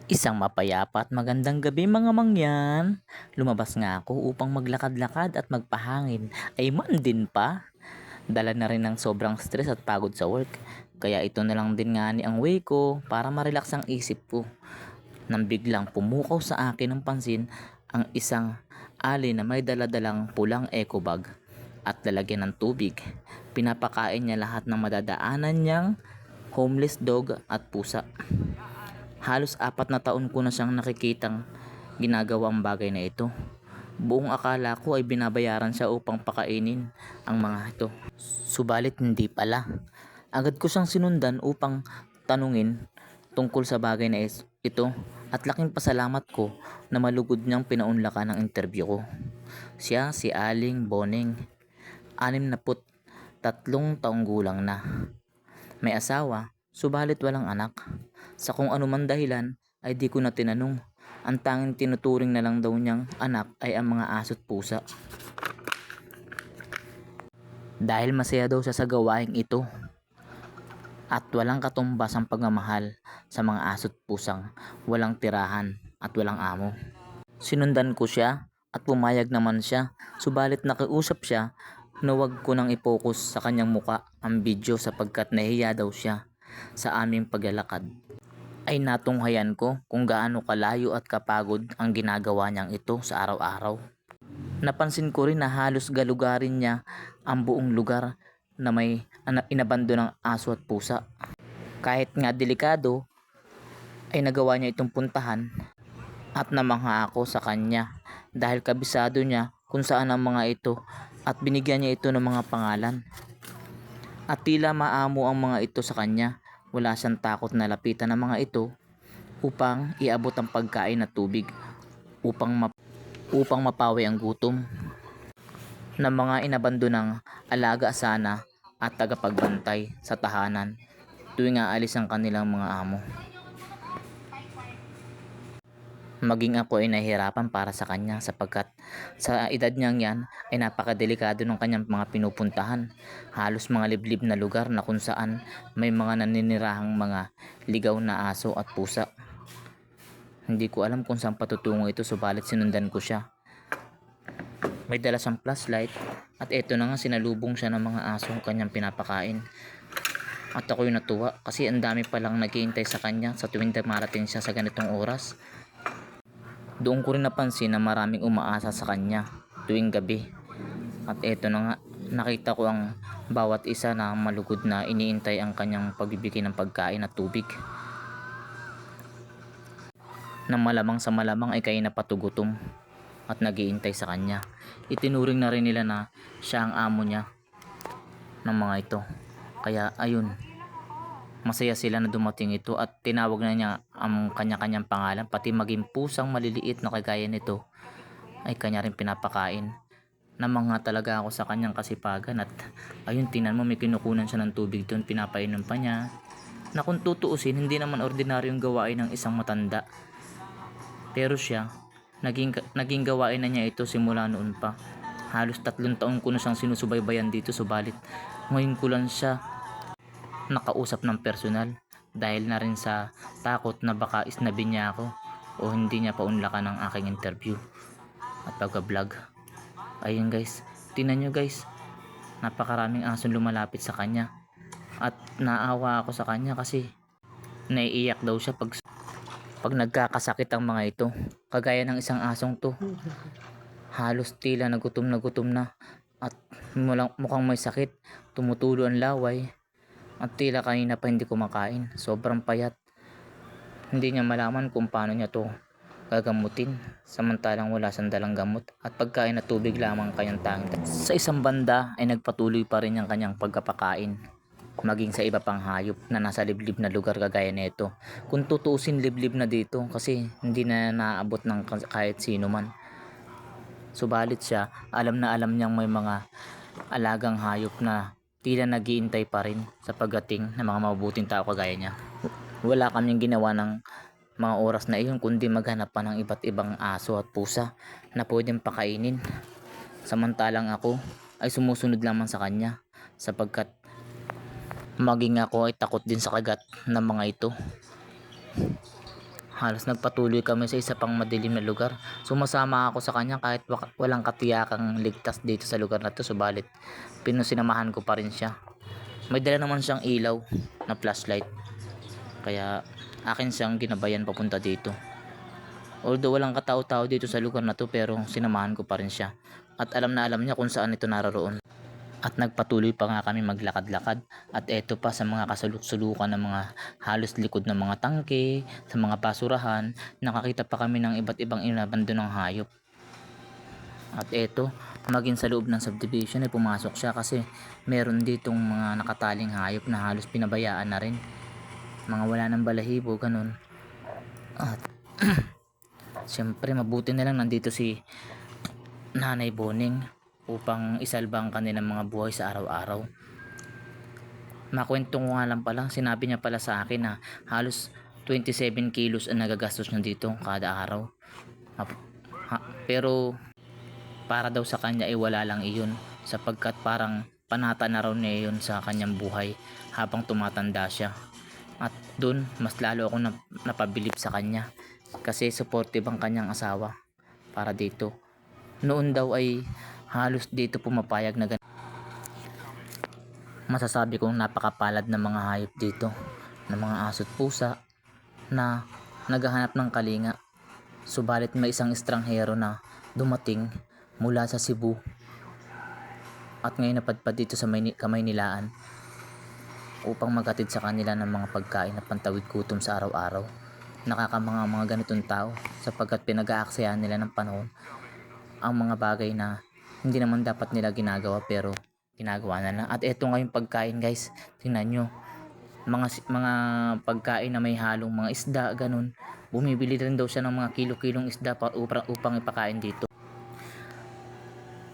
Isang mapayapa at magandang gabi mga mangyan. Lumabas nga ako upang maglakad-lakad at magpahangin. Ay man din pa. Dala na rin ng sobrang stress at pagod sa work. Kaya ito na lang din nga ni ang way ko para ma-relax ang isip ko. Nang biglang pumukaw sa akin ng pansin ang isang ali na may daladalang pulang eco bag at lalagyan ng tubig. Pinapakain niya lahat ng madadaanan niyang homeless dog at pusa. Halos 4 na taon ko na siyang nakikitang ginagawa ang bagay na ito. Buong akala ko ay binabayaran siya upang pakainin ang mga ito. Subalit hindi pala. Agad ko siyang sinundan upang tanungin tungkol sa bagay na ito at laking pasalamat ko na malugod niyang pinaunlakan ang interview ko. Siya si Aling Boneng, 63 taong gulang na. May asawa, subalit walang anak. Sa kung anuman dahilan ay di ko na tinanong. Ang tanging tinuturing na lang daw niyang anak ay ang mga aso't pusa. Dahil masaya daw siya sa gawaing ito. At walang katumbas ang pagmamahal sa mga aso't pusang walang tirahan at walang amo. Sinundan ko siya at pumayag naman siya. Subalit nakiusap siya na wag ko nang i-focus sa kanyang muka ang video sapagkat nahiya daw siya sa aming paglalakad. Ay natunghayan ko kung gaano kalayo at kapagod ang ginagawa niyang ito sa araw-araw. Napansin ko rin na halos galugarin niya ang buong lugar na may inabando ng aso at pusa. Kahit nga delikado ay nagawa niya itong puntahan at namangha ako sa kanya dahil kabisado niya kung saan ang mga ito at binigyan niya ito ng mga pangalan. At tila maamo ang mga ito sa kanya. Wala siyang takot na lapitan ng mga ito upang iabot ang pagkain at tubig upang mapawi ang gutom ng mga inabando ng alaga sana at tagapagbantay sa tahanan tuwing aalis ang kanilang mga amo. Maging ako ay nahihirapan para sa kanya sapagkat sa edad niyang yan ay napakadelikado ng kanyang mga pinupuntahan. Halos mga liblib na lugar na kung saan may mga naninirahang mga ligaw na aso at pusa. Hindi ko alam kung saan patutungo ito subalit sinundan ko siya. May dala siyang flashlight at eto na nga sinalubong siya ng mga aso ang kanyang pinapakain. At ako'y natuwa kasi ang dami palang naghihintay sa kanya sa tuwing dumarating siya sa ganitong oras. Doon ko rin napansin na maraming umaasa sa kanya tuwing gabi. At eto na nga, nakita ko ang bawat isa na malugod na iniintay ang kanyang pagbibigay ng pagkain at tubig. Na malamang sa malamang ay kay napatugutom at nagiintay sa kanya. Itinuring na rin nila na siya ang amo niya ng mga ito. Kaya ayun, masaya sila na dumating ito at tinawag na niya ang kanya-kanyang pangalan, pati maging pusang maliliit na kagaya nito ay kanya rin pinapakain. Namangha talaga ako sa kanyang kasipagan at ayun, tinan mo may kinukunan siya ng tubig doon, pinapainom pa niya. Na kung tutuusin, hindi naman ordinaryong gawain ng isang matanda. Pero siya, naging gawain na niya ito simula noon pa. Halos 3 taon ko na siyang sinusubaybayan dito subalit ngayon ko lang siya nakausap ng personal dahil na rin sa takot na baka isnabin niya ako o hindi niya paunlakan ang aking interview at pag-vlog. Ayun guys, tingnan nyo guys, napakaraming asong lumalapit sa kanya at naawa ako sa kanya kasi naiiyak daw siya pag nagkakasakit ang mga ito, kagaya ng isang asong to. Halos tila na gutom na at mukhang may sakit, tumutulo ang laway. At tila kanina pa hindi kumakain. Sobrang payat. Hindi niya malaman kung paano niya to gagamutin. Samantalang wala siyang dalang gamot. At pagkain at tubig lamang kanyang tanging. Sa isang banda ay nagpatuloy pa rin ang kanyang pagkapakain. Maging sa iba pang hayop na nasa liblib na lugar kagaya nito. Kung tutuusin liblib na dito kasi hindi na naaabot ng kahit sino man. Subalit siya, alam na alam niyang may mga alagang hayop na tila naghihintay pa rin sa pagdating ng mga mabubuting tao kagaya niya. Wala kaming ginawa ng mga oras na iyon kundi maghanap pa ng iba't ibang aso at pusa na pwedeng pakainin. Samantalang ako ay sumusunod lamang sa kanya sapagkat maging ako ay takot din sa kagat ng mga ito. Halos nagpatuloy kami sa isa pang madilim na lugar. Sumasama ako sa kanya kahit walang katiyakang ligtas dito sa lugar na to, subalit pinusinamahan ko pa rin siya. May dala naman siyang ilaw na flashlight, kaya akin siyang ginabayan papunta dito. Although walang katao-tao dito sa lugar na to, pero sinamahan ko pa rin siya. At alam na alam niya kung saan ito naroon. At nagpatuloy pa nga kami maglakad-lakad, at eto pa sa mga kasuluk-sulukan ng mga halos likod ng mga tangke, sa mga basurahan, nakakita pa kami ng iba't ibang inabandon ng hayop. At eto, maging sa loob ng subdivision ay pumasok siya kasi meron ditong mga nakataling hayop na halos pinabayaan na rin. Mga wala ng balahibo, ganun. At siyempre mabuti na lang nandito si Nanay Boning upang isalba ang kanilang mga buhay sa araw-araw. Makwento ko nga lang pala, sinabi niya pala sa akin na halos 27 kilos ang nagagastos niya dito kada araw. Pero para daw sa kanya ay wala lang iyon, sapagkat parang panata na raw niya yun sa kanyang buhay habang tumatanda siya. At dun mas lalo ako napabilib sa kanya kasi supportive ang kanyang asawa para dito. Noon daw ay halos dito pumapayag na ganito. Masasabi kong napakapalad ng mga hayop dito, ng mga aso't pusa na naghahanap ng kalinga. Subalit may isang estranghero na dumating mula sa Cebu at ngayon napadpad dito sa Kamaynilaan upang maghatid sa kanila ng mga pagkain na pantawid gutom sa araw-araw. Nakakamanga mga ganitong tao sapagkat pinag-aaksayahan nila ng panahon ang mga bagay na hindi naman dapat nila ginagawa pero ginagawa na lang. At eto nga yung pagkain, guys, tingnan nyo, mga pagkain na may halong mga isda, ganun. Bumibili rin daw siya ng mga kilo-kilong isda upang ipakain dito.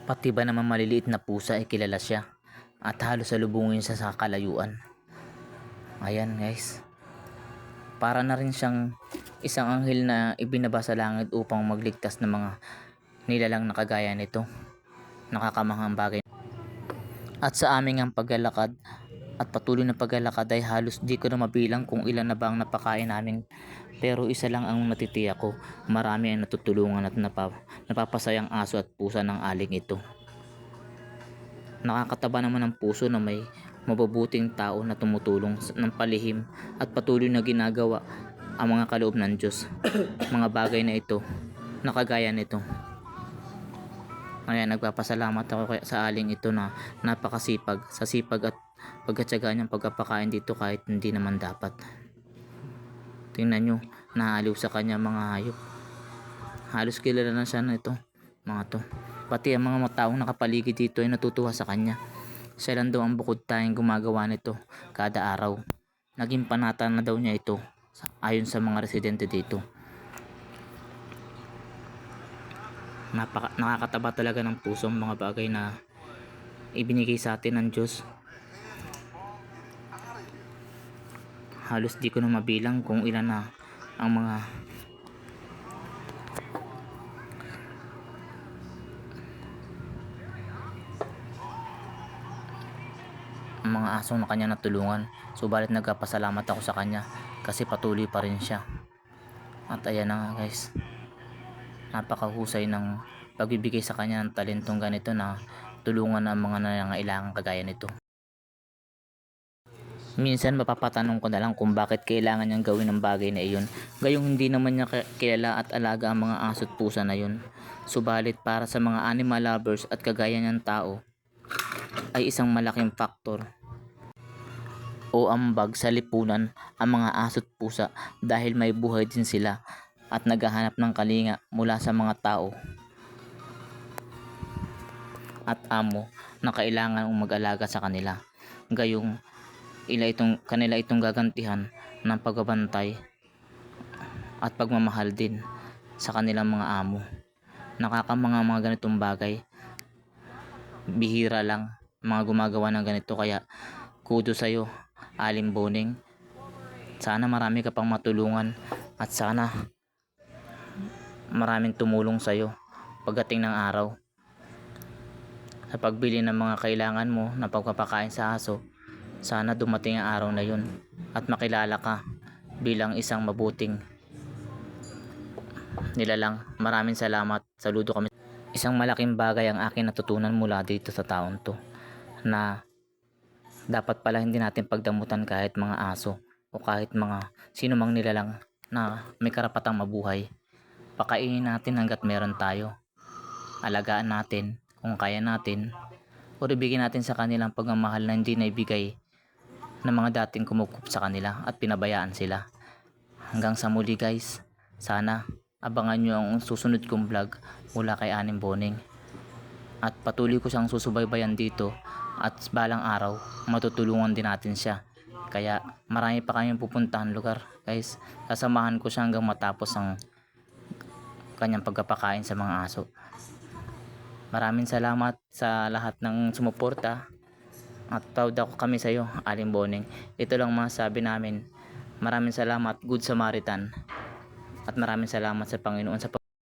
Pati ba naman maliliit na pusa ay kilala siya at halos salubungin siya sa kalayuan. Ayan, guys, para na rin siyang isang anghel na ibinaba sa langit upang magligtas ng mga nilalang na kagaya nito. Nakakamanghang bagay. At sa aming ang paglalakad at patuloy na paglalakad ay halos di ko na mabilang kung ilan na ba ang napakain namin. Pero isa lang ang natitiyak ko, marami ang natutulungan at napapasayang aso at pusa ng aling ito. Nakakataba naman ang puso na may mabubuting tao na tumutulong ng palihim at patuloy na ginagawa ang mga kaloob ng Diyos. Mga bagay na ito, nakagaya nito. Kaya nagpapasalamat ako sa aling ito na napakasipag, sa sipag at pagkatyaga niyang pagpapakain dito kahit hindi naman dapat. Tingnan nyo, naaliw sa kanya mga hayop. Halos kilala na siya na ito, mga to. Pati ang mga taong nakapaligid dito ay natutuwa sa kanya. Siya lang daw ang bukod tayong gumagawa nito kada araw. Naging panata na daw niya ito ayon sa mga residente dito. Nakakataba talaga ng puso ang mga bagay na ibinigay sa atin ng Diyos. Halos di ko na mabilang kung ilan na ang mga asong na kanya natulungan. Subalit nagpapasalamat ako sa kanya kasi patuloy pa rin siya. At ayan na nga, guys, napakahusay ng pagbibigay sa kanya ng talentong ganito na tulungan ang mga nangangailangan kagaya nito. Minsan mapapatanong ko na lang kung bakit kailangan niyang gawin ang bagay na iyon, gayong hindi naman niya kilala at alaga ang mga aso't pusa na yun. Subalit para sa mga animal lovers at kagaya niyang tao ay isang malaking faktor o ambag sa lipunan ang mga aso't pusa dahil may buhay din sila at naghahanap ng kalinga mula sa mga tao at amo na kailangan mag-alaga sa kanila. Gayong kanila itong gagantihan ng pagbabantay at pagmamahal din sa kanilang mga amo. Nakakamanga mga ganitong bagay. Bihira lang mga gumagawa ng ganito, kaya kudo sa'yo, Aling Boning. Sana marami ka pang matulungan at sana maraming tumulong sa'yo pagdating ng araw sa pagbili ng mga kailangan mo na pagpapakain sa aso. Sana dumating ang araw na yun at makilala ka bilang isang mabuting nilalang. Maraming salamat. Saludo kami. Isang malaking bagay ang akin natutunan mula dito sa taon to, na dapat pala hindi natin pagdamutan kahit mga aso o kahit mga sino mang nilalang na may karapatang mabuhay. Pakainin natin hanggat meron tayo. Alagaan natin kung kaya natin, o ibigay natin sa kanilang pagmamahal na hindi naibigay ng mga dating kumukup sa kanila at pinabayaan sila. Hanggang sa muli guys, sana abangan nyo ang susunod kong vlog mula kay Aning Boning. At patuloy ko siyang susubaybayan dito at balang araw matutulungan din natin siya. Kaya marami pa kayong pupuntahan lugar guys. Sasamahan ko siya hanggang matapos ang kanyang pagpapakain sa mga aso. Maraming salamat sa lahat ng sumuporta. At proud ako kami sa iyo, Aling Boning. Ito lang masasabi namin. Maraming salamat, Good Samaritan. At maraming salamat sa Panginoon sa